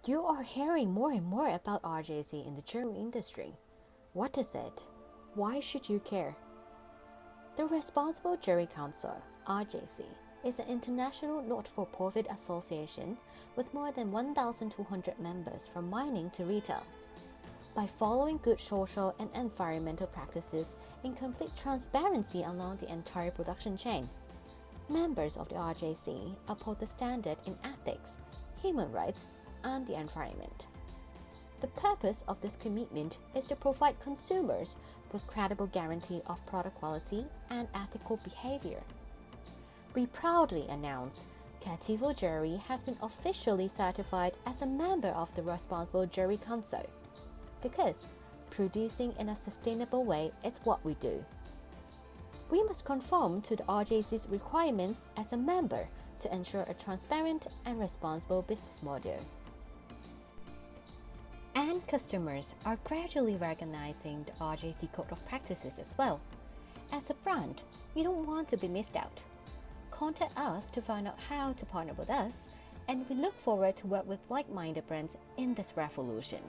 You are hearing more and more about RJC in the jewelry industry. What is it? Why should you care? The Responsible Jewellery Council, RJC, is an international not-for-profit association with more than 1,200 members from mining to retail. By following good social and environmental practices in complete transparency along the entire production chain, members of the RJC uphold the standard in ethics, human rights, and the environment. The purpose of this commitment is to provide consumers with credible guarantee of product quality and ethical behavior. We proudly announce Cattivo Jewelry has been officially certified as a member of the Responsible Jewellery Council, because producing in a sustainable way is what we do. We must conform to the RJC's requirements as a member to ensure a transparent and responsible business model. And customers are gradually recognizing the RJC Code of Practices as well. As a brand, we don't want to be missed out. Contact us to find out how to partner with us, and we look forward to work with like-minded brands in this revolution.